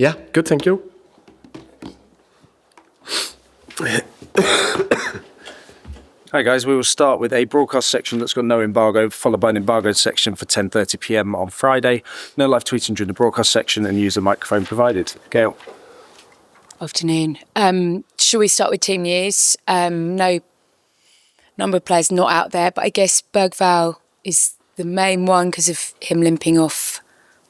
Yeah, good, thank you. Hi guys, we will start with a broadcast section that's got no embargo, followed by an embargoed section for 10:30 p.m. on Friday. No live tweeting during the broadcast section, and use the microphone provided. Gail. Afternoon. Shall we start with team news? No number of players not out there, but I guess Bergvall is the main one because of him limping off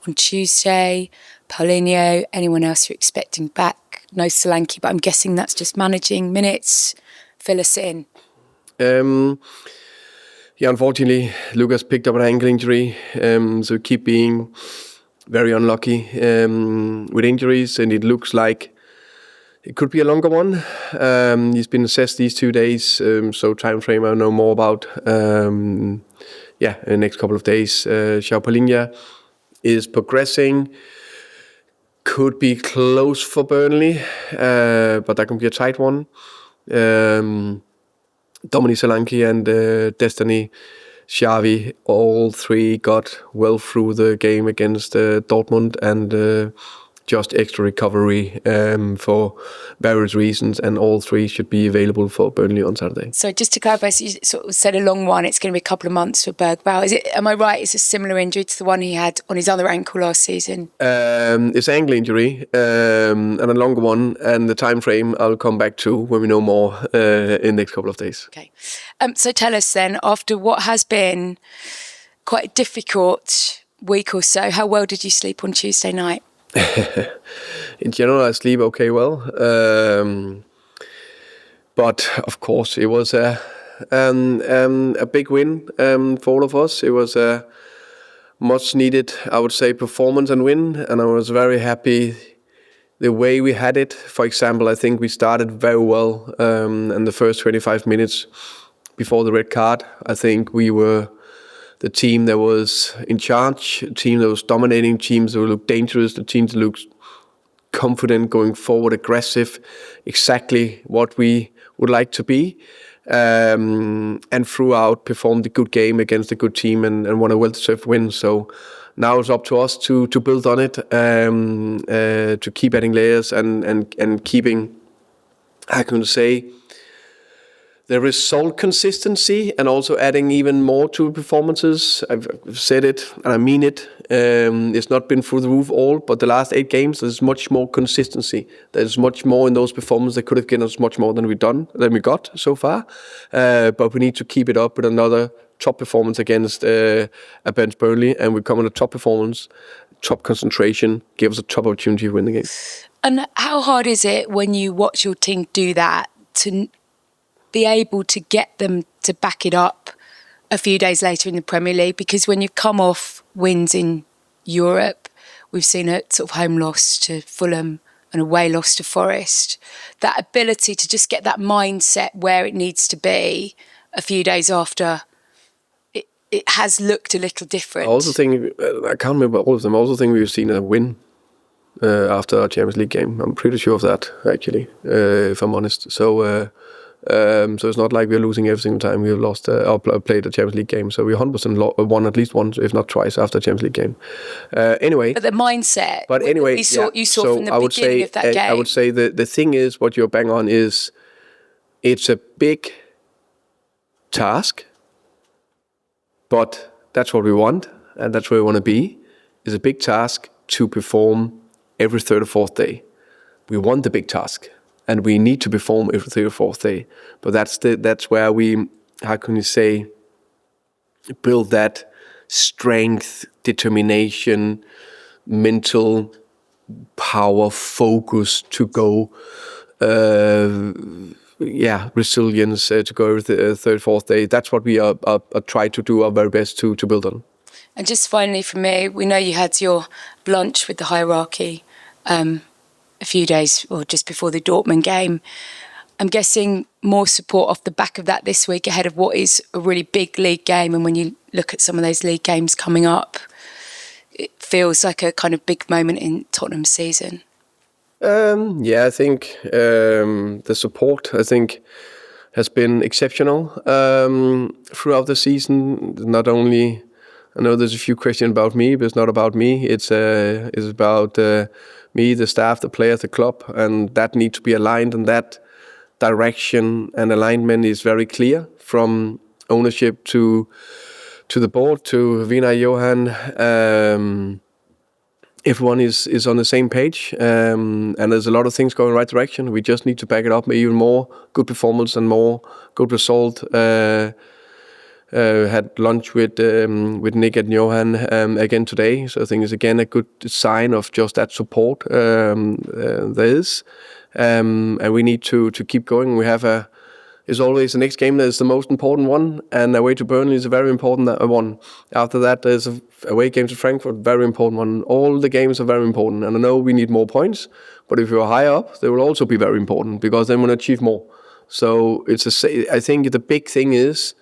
on Tuesday. Palhinha, anyone else you're expecting back? No Solanke, but I'm guessing that's just managing minutes. Fill us in. Unfortunately, Lucas picked up an ankle injury, so keep being very unlucky with injuries, and it looks like it could be a longer one. He's been assessed these 2 days, so timeframe I'll know more about. In the next couple of days. Palhinha is progressing. Could be close for Burnley, but that can be a tight one. Dominic Solanke and Destiny Xavi, all three got well through the game against Dortmund, and just extra recovery for various reasons, and all three should be available for Burnley on Saturday. So just to clarify, so you sort of said a long one, it's going to be a couple of months for Bergvall. Am I right, it's a similar injury to the one he had on his other ankle last season? It's an ankle injury, and a longer one, and the time frame I'll come back to when we know more in the next couple of days. Okay. So tell us then, after what has been quite a difficult week or so, how well did you sleep on Tuesday night? In general, I sleep okay well, but of course it was a big win for all of us. It was a much needed, I would say, performance and win, and I was very happy the way we had it. For example, I think we started very well in the first 25 minutes before the red card. I think we were the team that was in charge, a team that was dominating, teams that looked dangerous, the team that looked confident, going forward, aggressive, exactly what we would like to be. And throughout performed a good game against a good team and won a well-deserved win. So now it's up to us to build on it, to keep adding layers and keeping, how can I say, the result consistency, and also adding even more to performances. I've said it and I mean it. It's not been through the roof all, but the last 8 games there's much more consistency. There's much more in those performances that could have given us much more than we got so far. But we need to keep it up with another top performance against against Burnley, and we come on a top performance, top concentration, give us a top opportunity to win the game. And how hard is it when you watch your team do that to be able to get them to back it up a few days later in the Premier League? Because when you come off wins in Europe, we've seen a sort of home loss to Fulham, an away loss to Forest, that ability to just get that mindset where it needs to be a few days after, it has looked a little different. I also think, I can't remember all of them, I also think we've seen a win after a Champions League game. I'm pretty sure of that, actually, if I'm honest. So it's not like we're losing every single time we've lost or played a Champions League game. So we 100% won at least once, if not twice, after a Champions League game. Anyway, but the mindset. But anyway, you saw so from the beginning of that game. I would say the thing is, what you're bang on is, it's a big task, but that's what we want, and that's where we want to be. It's a big task to perform every third or fourth day. We want the big task, and we need to perform every third or fourth day. But that's where we, how can you say, build that strength, determination, mental power, focus to go, resilience to go every third, fourth day. That's what we are try to do our very best to build on. And just finally for me, we know you had your lunch with the hierarchy a few days or just before the Dortmund game. I'm guessing more support off the back of that this week ahead of what is a really big league game. And when you look at some of those league games coming up, it feels like a kind of big moment in Tottenham's season. I think the support, has been exceptional throughout the season. Not only, I know there's a few questions about me, but it's not about me. It's about me, the staff, the players, the club, and that needs to be aligned, and that direction and alignment is very clear from ownership to the board, to Vina, Johan. Everyone is on the same page, and there's a lot of things going in the right direction. We just need to back it up with even more good performance and more good result. Had lunch with Nick and Johan again today, so I think it's again a good sign of just that support there is, and we need to keep going. We have it's always the next game that is the most important one, and away to Burnley is a very important one. After that, there's a away game to Frankfurt, very important one. All the games are very important, and I know we need more points, but if you're higher up, they will also be very important, because then we'll achieve more. So I think the big thing is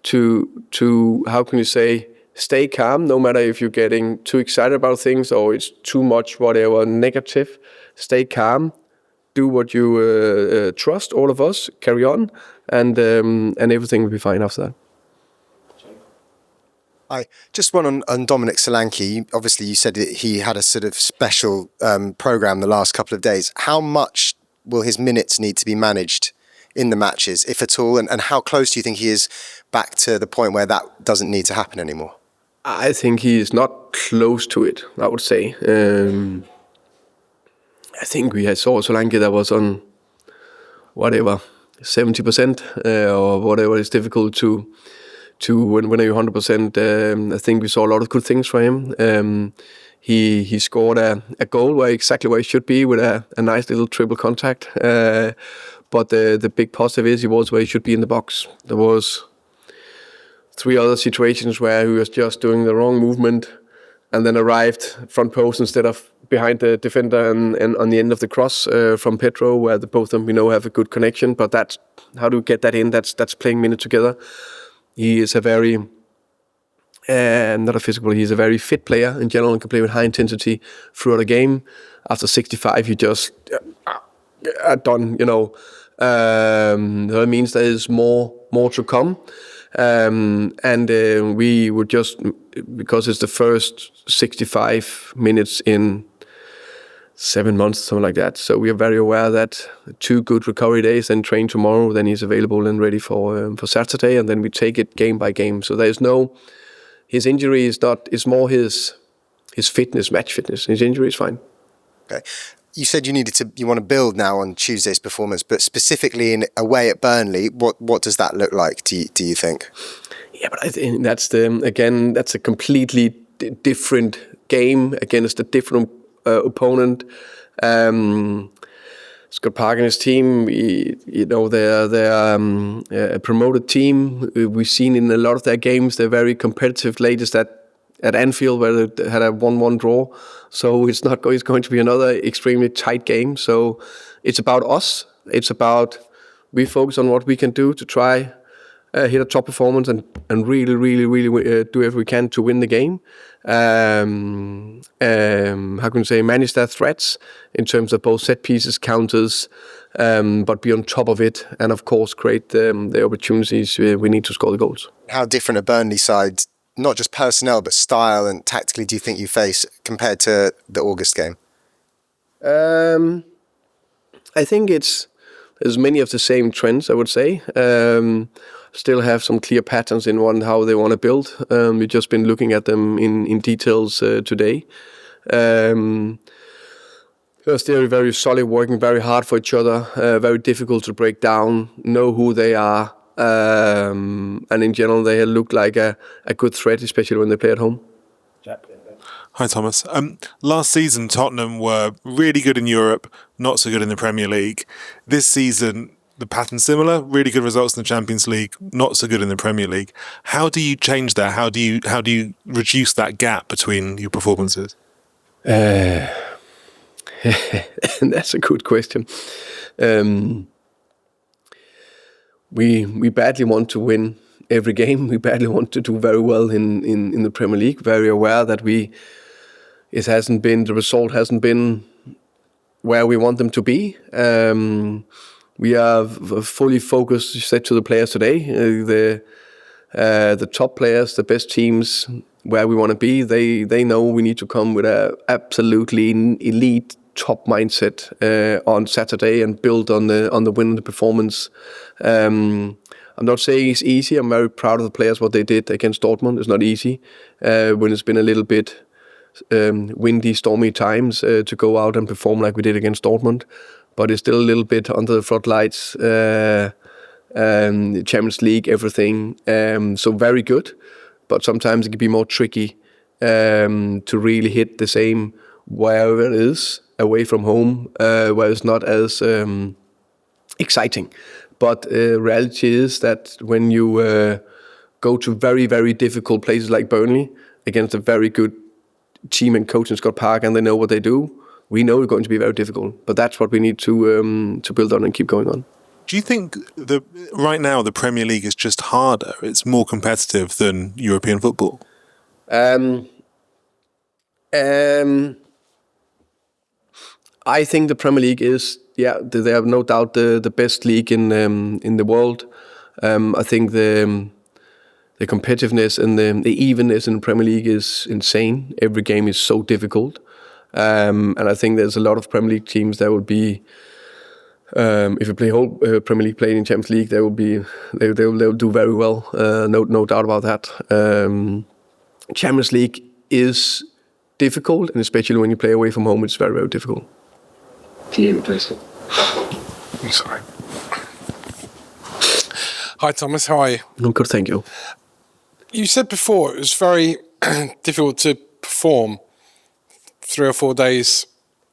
to how can you say, stay calm, no matter if you're getting too excited about things or it's too much whatever negative. Stay calm. Do what you trust, all of us, carry on, and everything will be fine after that. I just one on Dominic Solanke. Obviously, you said that he had a sort of special programme the last couple of days. How much will his minutes need to be managed in the matches, if at all, and how close do you think he is back to the point where that doesn't need to happen anymore? I think he is not close to it, I would say. I think we saw Solanke that was on whatever 70% or whatever. It's difficult to when you're 100%. I think we saw a lot of good things from him. He scored a goal exactly where he should be, with a nice little triple contact. But the big positive is he was where he should be in the box. There was 3 other situations where he was just doing the wrong movement and then arrived front post instead of behind the defender and on the end of the cross from Pedro, where both of them have a good connection. But that's how do you get that in? That's playing minutes together. He is a very not a physical. He's a very fit player in general and can play with high intensity throughout a game. After 65, you just are done. That means there is more to come. We would just, because it's the first 65 minutes in 7 months, something like that. So we are very aware that 2 good recovery days and train tomorrow, then he's available and ready for Saturday, and then we take it game by game. So there's his injury is not, it's more his fitness, match fitness. His injury is fine. Okay. You said you want to build now on Tuesday's performance, but specifically away at Burnley, what does that look like, do you think? Yeah, but I think that's a completely different game against a different opponent. Scott Park and his team, they're a promoted team. We've seen in a lot of their games, they're very competitive. Latest at Anfield, where they had a 1-1 draw. So it's going to be another extremely tight game. So it's about us. It's about we focus on what we can do to try hit a top performance and really, really, really do everything we can to win the game. How can you say, manage their threats in terms of both set pieces, counters, but be on top of it, and of course create the opportunities we need to score the goals. How different a Burnley side, not just personnel but style and tactically, do you think you face compared to the August game? I think there's many of the same trends, I would say. Still have some clear patterns in how they want to build. We've just been looking at them in details today. They're still very solid, working very hard for each other, very difficult to break down, know who they are. And in general, they look like a good threat, especially when they play at home. Hi, Thomas. Last season, Tottenham were really good in Europe, not so good in the Premier League. This season, the pattern's similar, really good results in the Champions League, not so good in the Premier League. How do you change that? How do you reduce that gap between your performances? That's a good question. We badly want to win every game. We badly want to do very well in the Premier League. Very aware that the result hasn't been where we want them to be. We are fully focused, said to the players today, the top players, the best teams, where we want to be. They know we need to come with a absolutely elite top mindset on Saturday and build on the win, the performance. I'm not saying it's easy. I'm very proud of the players, what they did against Dortmund. It's not easy when it's been a little bit windy, stormy times to go out and perform like we did against Dortmund. But it's still a little bit under the floodlights. Champions League, everything. So very good. But sometimes it can be more tricky to really hit the same wherever it is, away from home, where it's not as exciting. But reality is that when you go to very, very difficult places like Burnley against a very good team and coach in Scott Park, and they know what they do, we know it's going to be very difficult. But that's what we need to build on and keep going on. Do you think right now the Premier League is just harder? It's more competitive than European football? I think the Premier League is, they have no doubt the best league in the world. I think the competitiveness and the evenness in the Premier League is insane. Every game is so difficult, and I think there's a lot of Premier League teams that will be. If you play whole Premier League playing in Champions League, they'll do very well. No doubt about that. Champions League is difficult, and especially when you play away from home, it's very, very difficult. I'm sorry. Hi Thomas, how are you? I'm good, thank you. You said before it was very difficult to perform 3 or 4 days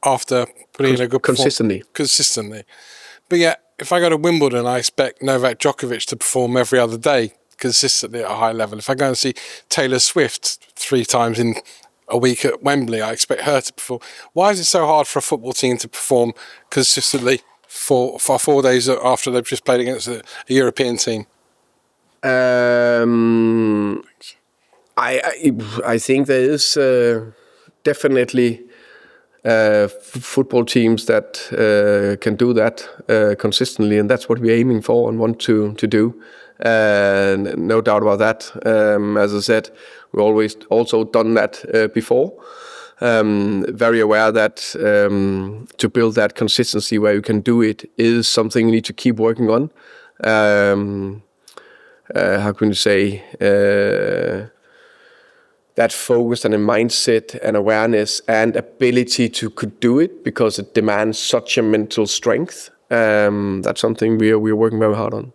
after putting in a good consistently. But yet, if I go to Wimbledon, I expect Novak Djokovic to perform every other day consistently at a high level. If I go and see Taylor Swift 3 times in a week at Wembley, I expect her to perform. Why is it so hard for a football team to perform consistently for 4 days after they've just played against a European team? I think there is definitely football teams that can do that consistently, and that's what we're aiming for and want to do. No doubt about that. As I said, we've always also done that before. Very aware that to build that consistency where you can do it is something you need to keep working on. How can you say? That focus and a mindset and awareness and ability to could do it, because it demands such a mental strength. That's something we're working very hard on.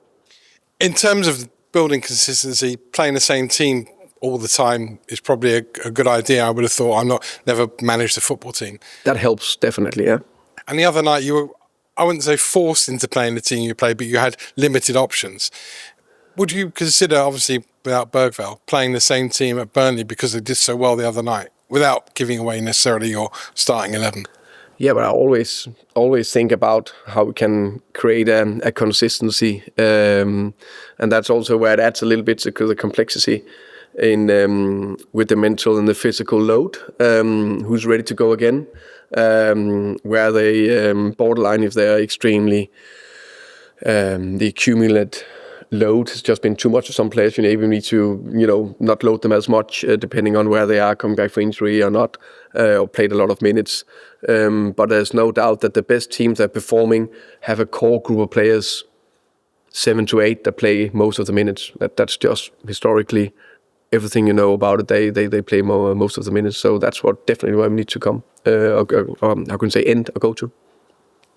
In terms of building consistency, playing the same team all the time is probably a good idea. I would have thought. Never managed a football team. That helps, definitely, yeah. And the other night you were, I wouldn't say forced into playing the team you played, but you had limited options. Would you consider, obviously without Bergvall, playing the same team at Burnley because they did so well the other night, without giving away necessarily your starting 11? Yeah, but I always think about how we can create a consistency, and that's also where it adds a little bit to the complexity in with the mental and the physical load. Who's ready to go again? Where they borderline if they're extremely the accumulate load has just been too much for some players. You even need to, not load them as much, depending on where they are coming back for injury or not, or played a lot of minutes. But there's no doubt that the best teams that are performing have a core group of players, 7 to 8, that play most of the minutes. That's just historically everything you know about it. They play most of the minutes. So that's what definitely where we need to come. How can I say end or go to?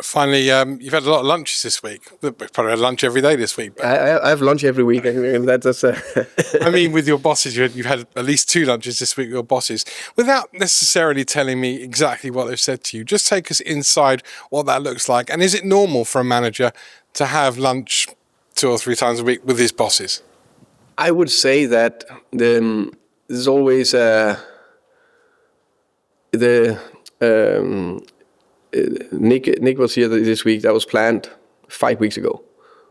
Finally, you've had a lot of lunches this week. We've probably had lunch every day this week. I have lunch every week. That's I mean, with your bosses, you've had at least 2 lunches this week with your bosses. Without necessarily telling me exactly what they've said to you, just take us inside what that looks like. And is it normal for a manager to have lunch 2 or 3 times a week with his bosses? I would say that there's always Nick was here this week. That was planned 5 weeks ago.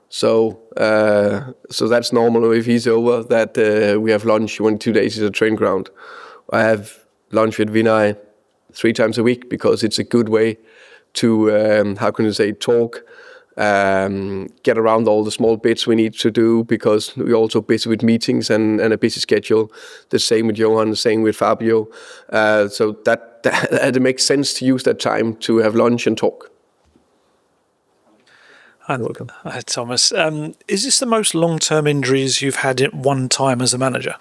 So that's normal. If he's over, that we have lunch 1 or 2 days at a training ground. I have lunch with Vinay 3 times a week because it's a good way to talk, get around all the small bits we need to do, because we're also busy with meetings and a busy schedule. The same with Johan, the same with Fabio. So that that it makes sense to use that time to have lunch and talk. Hi, welcome. Hi, Thomas. Is this the most long-term injuries you've had at one time as a manager?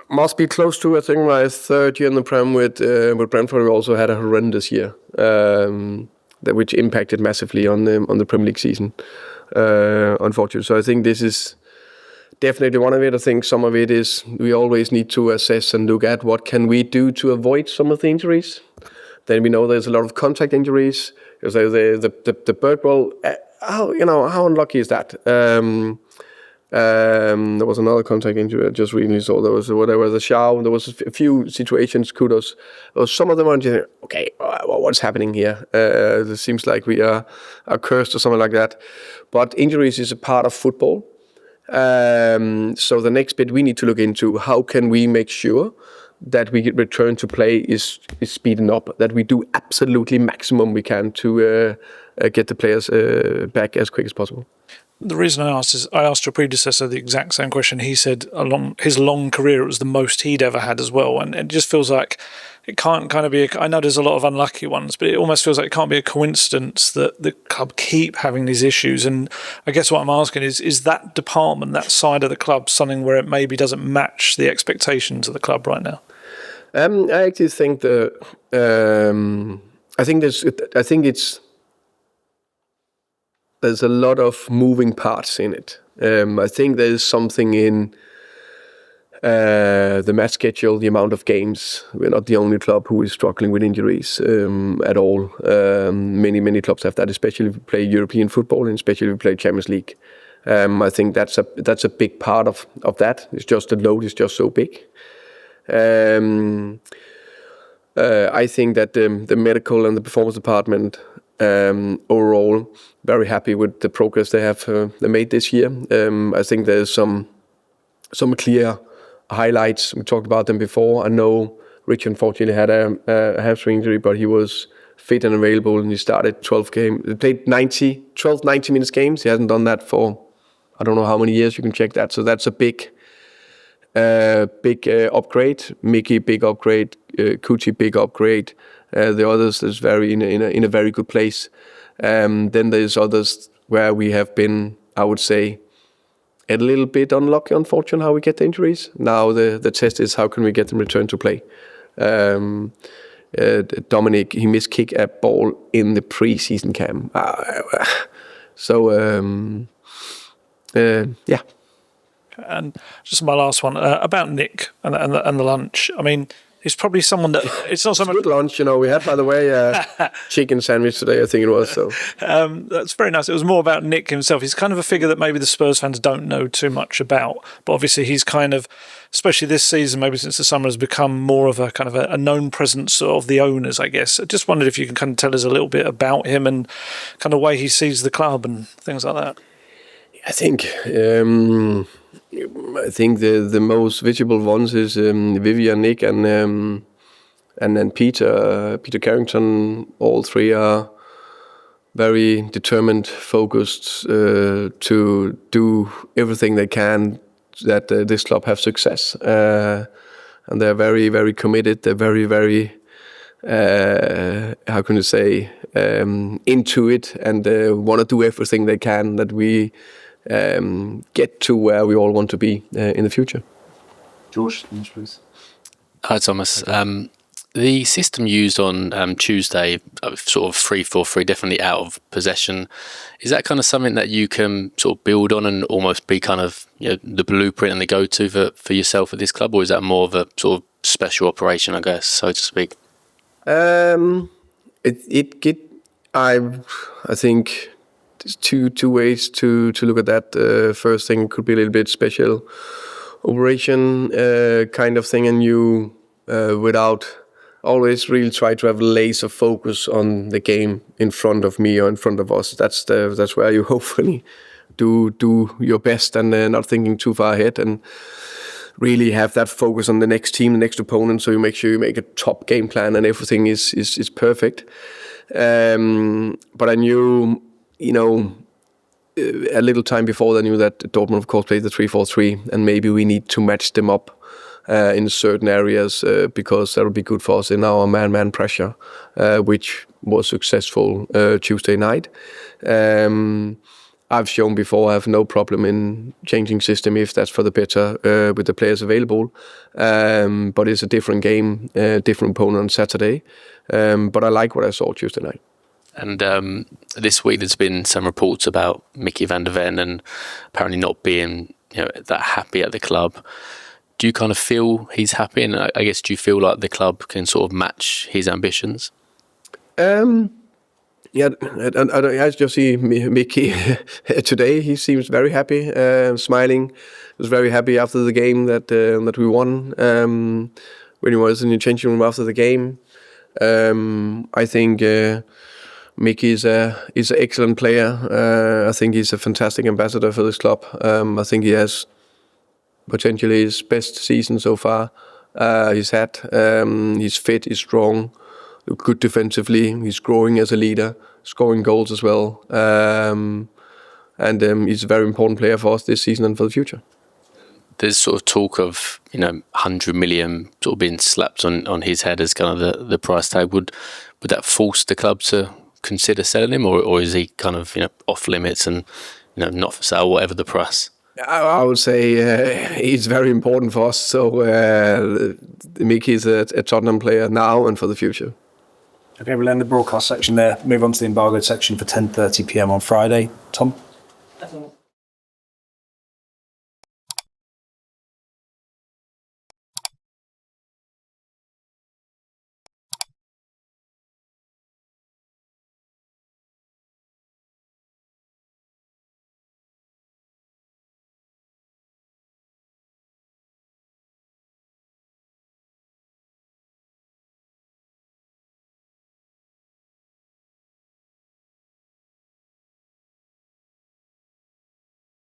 Must be close to, I think, my third year in the Prem with Brentford. We also had a horrendous year, which impacted massively on the Premier League season, unfortunately. So I think this is definitely one of it. I think some of it is we always need to assess and look at what can we do to avoid some of the injuries. Then we know there's a lot of contact injuries. So the Bergvall, how unlucky is that? There was another contact injury I just recently saw. There was the Shaw. There was a few situations. Kudos. Some of them are just okay. What's happening here? It seems like we are cursed or something like that. But injuries is a part of football. So the next bit we need to look into: how can we make sure that we get return to play is speeding up? That we do absolutely maximum we can to get the players back as quick as possible. The reason I asked is I asked your predecessor the exact same question. He said along his long career it was the most he'd ever had as well, and it just feels like it can't kind of be. I know there's a lot of unlucky ones, but it almost feels like it can't be a coincidence that the club keep having these issues. And I guess what I'm asking is that department, that side of the club, something where it maybe doesn't match the expectations of the club right now? I actually think there's a lot of moving parts in it. I think there's something in the match schedule, the amount of games. We're not the only club who is struggling with injuries at all. Many clubs have that, especially if you play European football and especially if you play Champions League. I think that's a big part of that. It's just the load is just so big. I think that the medical and the performance department overall very happy with the progress they have made this year. I think there's some clear highlights. We talked about them before. I know Rich unfortunately had a hamstring injury, but he was fit and available, and he started 12 games. He played 90 minutes games. He hasn't done that for I don't know how many years. You can check that. So that's a big upgrade. Micky, big upgrade. Kuchi, big upgrade. The others is in a very good place. Then there's others where we have been, I would say, a little bit unlucky, unfortunately, how we get the injuries. Now the test is how can we get them returned to play. Dominic, he miskicked a ball in the pre-season camp. Yeah. And just my last one about Nick and the lunch. I mean, he's probably someone that it's not so much good lunch. We had, by the way, a chicken sandwich today. I think it was so. That's very nice. It was more about Nick himself. He's kind of a figure that maybe the Spurs fans don't know too much about, but obviously he's kind of, especially this season, maybe since the summer, has become more of a kind of a known presence of the owners, I guess. I just wondered if you can kind of tell us a little bit about him and kind of way he sees the club and things like that. I think the most visible ones is Vivian, Nick, and then Peter Carrington. All three are very determined, focused to do everything they can that this club have success. And they're very, very committed. They're very, very how can you say into it, and want to do everything they can that we get to where we all want to be in the future. George, please. Hi, Thomas. The system used on Tuesday, sort of 3-4-3, definitely out of possession. Is that kind of something that you can sort of build on and almost be kind of the blueprint and the go-to for yourself at this club, or is that more of a sort of special operation, I guess, so to speak? I think there's two ways to look at that. First thing could be a little bit special operation kind of thing, and you without always really try to have laser focus on the game in front of me or in front of us. That's where you hopefully do your best and not thinking too far ahead, and really have that focus on the next team, the next opponent, so you make sure you make a top game plan and everything is perfect. But I knew, a little time before I knew that Dortmund, of course, played the 3-4-3, and maybe we need to match them up in certain areas because that will be good for us in our man-man pressure, which was successful Tuesday night. I've shown before I have no problem in changing system if that's for the better with the players available. But it's a different game, different opponent on Saturday. But I like what I saw Tuesday night. And this week there's been some reports about Micky Van De Ven and apparently not being that happy at the club. Do you kind of feel he's happy? And I guess, do you feel like the club can sort of match his ambitions? Yeah, I just see Micky today. He seems very happy, smiling. He was very happy after the game that we won. When he was in the changing room after the game, I think Micky is an excellent player. I think he's a fantastic ambassador for this club. I think he has potentially his best season so far he's had. He's fit, he's strong, good defensively. He's growing as a leader, scoring goals as well. And he's a very important player for us this season and for the future. There's sort of talk of 100 million sort of being slapped on his head as kind of the price tag. Would that force the club to consider selling him, or is he kind of off limits and not for sale, whatever the price? I would say he's very important for us. So Micky is a Tottenham player now and for the future. Okay, we'll end the broadcast section there. Move on to the embargoed section for 10:30 p.m. on Friday. Tom?